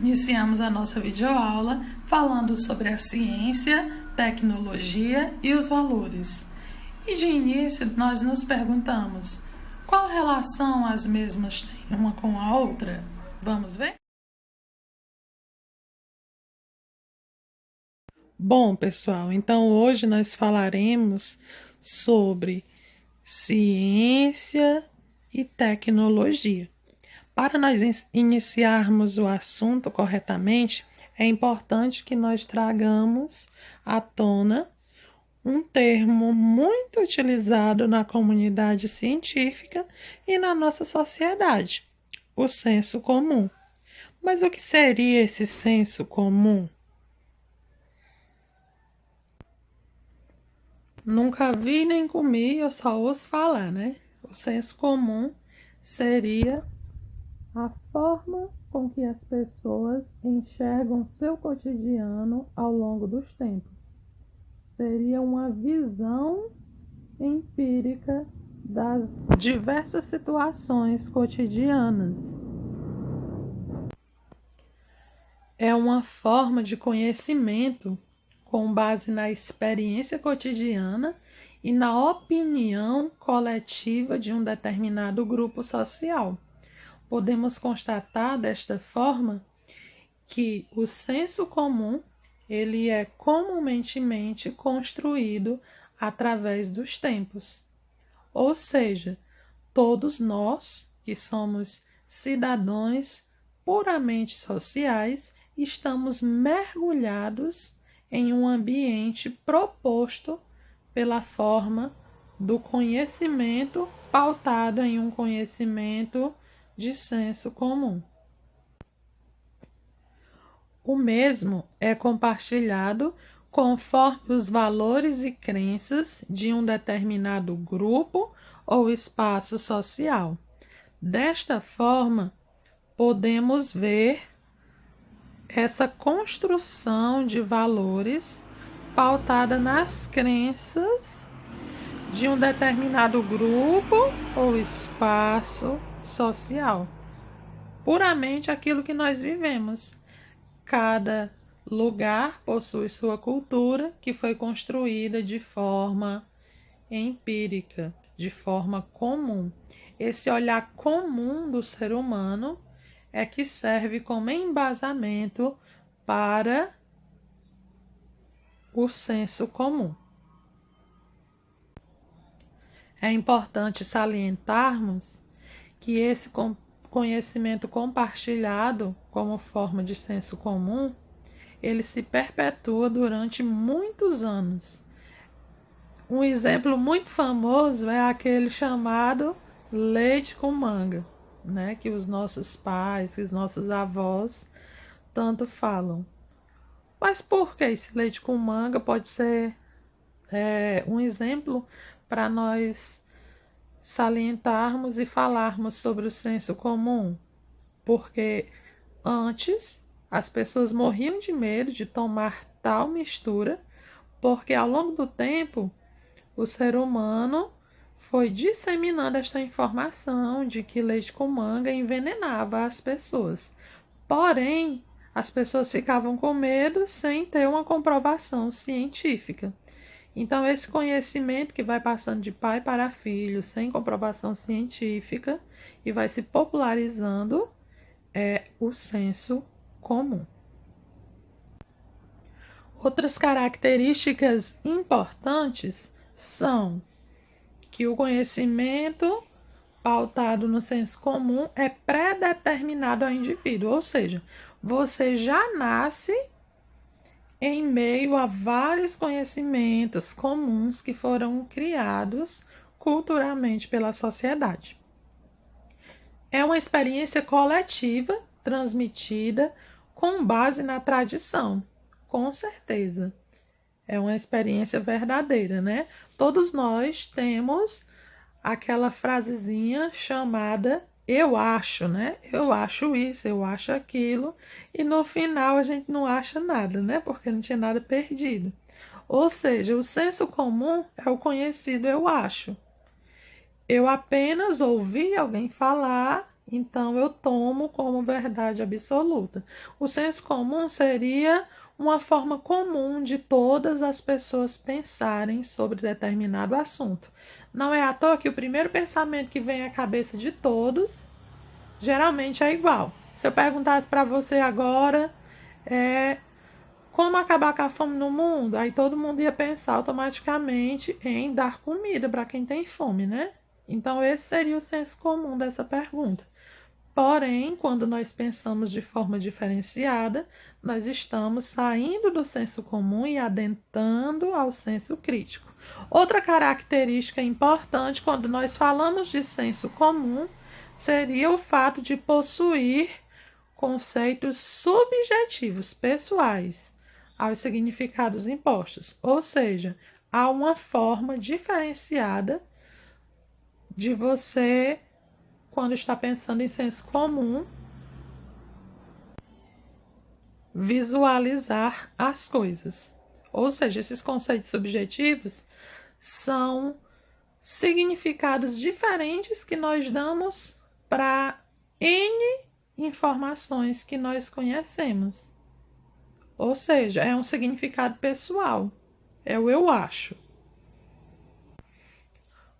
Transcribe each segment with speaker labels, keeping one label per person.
Speaker 1: Iniciamos a nossa videoaula falando sobre a ciência, tecnologia e os valores. E de início nós nos perguntamos, qual relação as mesmas têm uma com a outra? Vamos ver? Bom, pessoal, então hoje nós falaremos sobre ciência e tecnologia. Para nós iniciarmos o assunto corretamente, é importante que nós tragamos à tona um termo muito utilizado na comunidade científica e na nossa sociedade, o senso comum. Mas o que seria esse senso comum? Nunca vi nem comi, eu só ouço falar, né? O senso comum seria a forma com que as pessoas enxergam seu cotidiano ao longo dos tempos. Seria uma visão empírica das diversas situações cotidianas. É uma forma de conhecimento com base na experiência cotidiana e na opinião coletiva de um determinado grupo social. Podemos constatar desta forma que o senso comum ele é comumente construído através dos tempos. Ou seja, todos nós que somos cidadãos puramente sociais estamos mergulhados em um ambiente proposto pela forma do conhecimento pautado em um conhecimento de senso comum. O mesmo é compartilhado conforme os valores e crenças de um determinado grupo ou espaço social. Desta forma, podemos ver essa construção de valores pautada nas crenças de um determinado grupo ou espaço social. Puramente aquilo que nós vivemos. Cada lugar possui sua cultura que foi construída de forma empírica, de forma comum. Esse olhar comum do ser humano é que serve como embasamento para o senso comum. É importante salientarmos que esse conhecimento compartilhado como forma de senso comum, ele se perpetua durante muitos anos. Um exemplo muito famoso é aquele chamado leite com manga, né? Que os nossos pais, que os nossos avós tanto falam. Mas por que esse leite com manga pode ser um exemplo para nós salientarmos e falarmos sobre o senso comum? Porque antes as pessoas morriam de medo de tomar tal mistura, porque ao longo do tempo o ser humano foi disseminando esta informação de que leite com manga envenenava as pessoas. Porém, as pessoas ficavam com medo sem ter uma comprovação científica. Então, esse conhecimento que vai passando de pai para filho, sem comprovação científica, e vai se popularizando, é o senso comum. Outras características importantes são que o conhecimento pautado no senso comum é pré-determinado ao indivíduo, ou seja, você já nasce em meio a vários conhecimentos comuns que foram criados culturalmente pela sociedade. É uma experiência coletiva, transmitida com base na tradição, com certeza. É uma experiência verdadeira, né? Todos nós temos aquela frasezinha chamada eu acho, né? Eu acho isso, eu acho aquilo, e no final a gente não acha nada, né? Porque não tinha nada perdido. Ou seja, o senso comum é o conhecido eu acho. Eu apenas ouvi alguém falar então eu tomo como verdade absoluta. O senso comum seria uma forma comum de todas as pessoas pensarem sobre determinado assunto. Não é à toa que o primeiro pensamento que vem à cabeça de todos geralmente é igual. Se eu perguntasse para você agora, como acabar com a fome no mundo? Aí todo mundo ia pensar automaticamente em dar comida para quem tem fome, né? Então esse seria o senso comum dessa pergunta. Porém, quando nós pensamos de forma diferenciada, nós estamos saindo do senso comum e adentrando ao senso crítico. Outra característica importante quando nós falamos de senso comum seria o fato de possuir conceitos subjetivos, pessoais, aos significados impostos. Ou seja, há uma forma diferenciada de você, quando está pensando em senso comum, visualizar as coisas. Ou seja, esses conceitos subjetivos são significados diferentes que nós damos para N informações que nós conhecemos. Ou seja, é um significado pessoal. É o eu acho.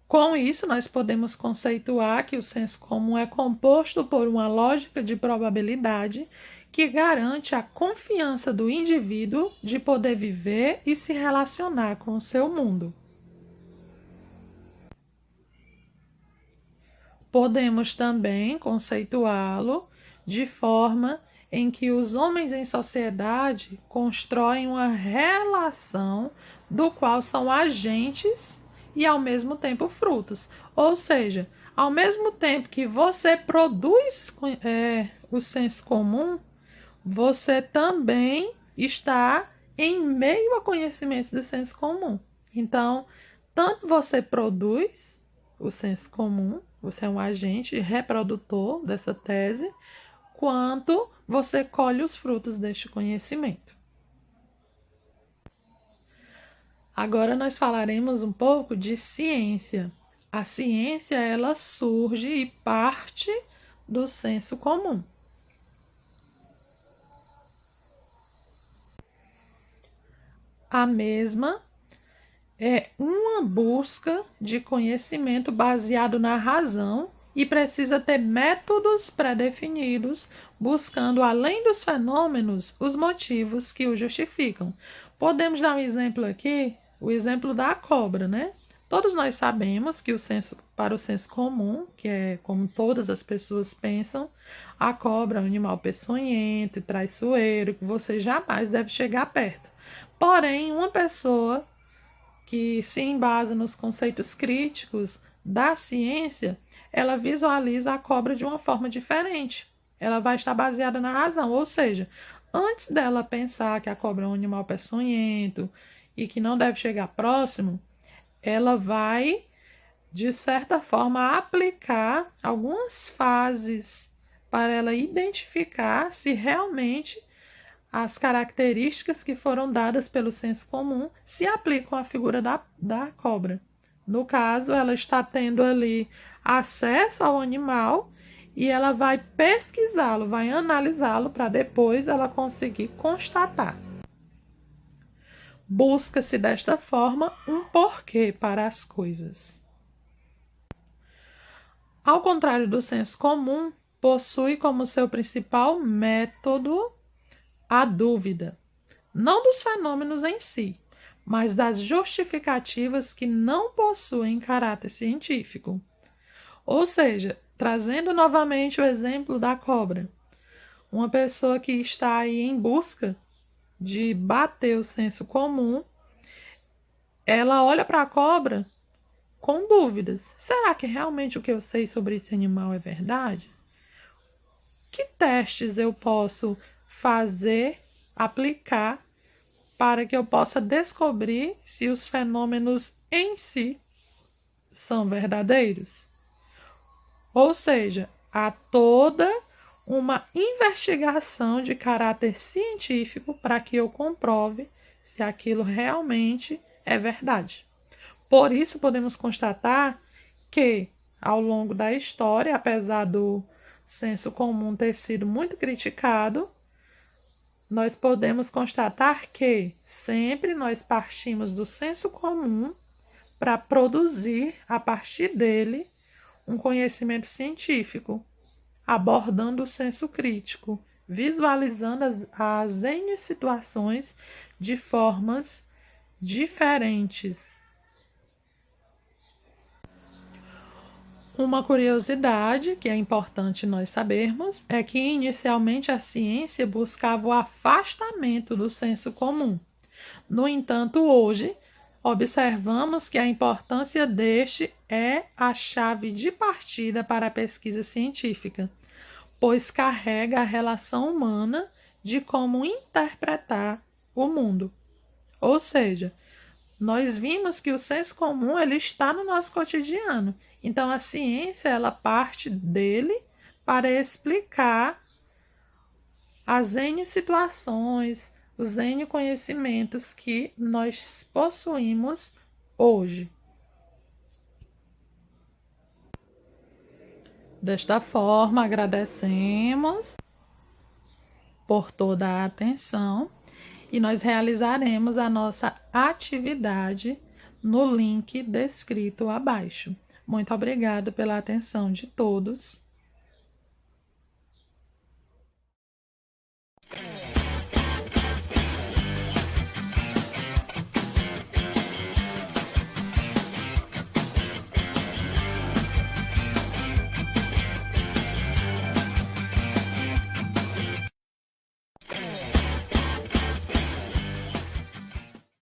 Speaker 1: Com isso, nós podemos conceituar que o senso comum é composto por uma lógica de probabilidade que garante a confiança do indivíduo de poder viver e se relacionar com o seu mundo. Podemos também conceituá-lo de forma em que os homens em sociedade constroem uma relação do qual são agentes e ao mesmo tempo frutos. Ou seja, ao mesmo tempo que você produz o senso comum, você também está em meio a conhecimentos do senso comum. Então, tanto você produz o senso comum, você é um agente reprodutor dessa tese, quanto você colhe os frutos deste conhecimento. Agora nós falaremos um pouco de ciência. A ciência, ela surge e parte do senso comum. A mesma é uma busca de conhecimento baseado na razão e precisa ter métodos pré-definidos, buscando, além dos fenômenos, os motivos que o justificam. Podemos dar um exemplo aqui, o exemplo da cobra, né? Todos nós sabemos que para o senso comum, que é como todas as pessoas pensam, a cobra é um animal peçonhento e traiçoeiro, que você jamais deve chegar perto. Porém, uma pessoa que se embasa nos conceitos críticos da ciência, ela visualiza a cobra de uma forma diferente. Ela vai estar baseada na razão, ou seja, antes dela pensar que a cobra é um animal peçonhento e que não deve chegar próximo, ela vai, de certa forma, aplicar algumas fases para ela identificar se realmente as características que foram dadas pelo senso comum se aplicam à figura da cobra. No caso, ela está tendo ali acesso ao animal e ela vai pesquisá-lo, vai analisá-lo para depois ela conseguir constatar. Busca-se desta forma um porquê para as coisas. Ao contrário do senso comum, possui como seu principal método a dúvida, não dos fenômenos em si, mas das justificativas que não possuem caráter científico. Ou seja, trazendo novamente o exemplo da cobra, uma pessoa que está aí em busca de bater o senso comum, ela olha para a cobra com dúvidas. Será que realmente o que eu sei sobre esse animal é verdade? Que testes eu posso fazer, aplicar, para que eu possa descobrir se os fenômenos em si são verdadeiros? Ou seja, há toda uma investigação de caráter científico para que eu comprove se aquilo realmente é verdade. Por isso, podemos constatar que, ao longo da história, apesar do senso comum ter sido muito criticado, nós podemos constatar que sempre nós partimos do senso comum para produzir, a partir dele, um conhecimento científico, abordando o senso crítico, visualizando as N situações de formas diferentes. Uma curiosidade que é importante nós sabermos é que inicialmente a ciência buscava o afastamento do senso comum. No entanto, hoje, observamos que a importância deste é a chave de partida para a pesquisa científica, pois carrega a relação humana de como interpretar o mundo. Ou seja, nós vimos que o senso comum ele está no nosso cotidiano. Então a ciência ela parte dele para explicar as N situações, os N conhecimentos que nós possuímos hoje. Desta forma, agradecemos por toda a atenção e nós realizaremos a nossa atividade no link descrito abaixo. Muito obrigado pela atenção de todos.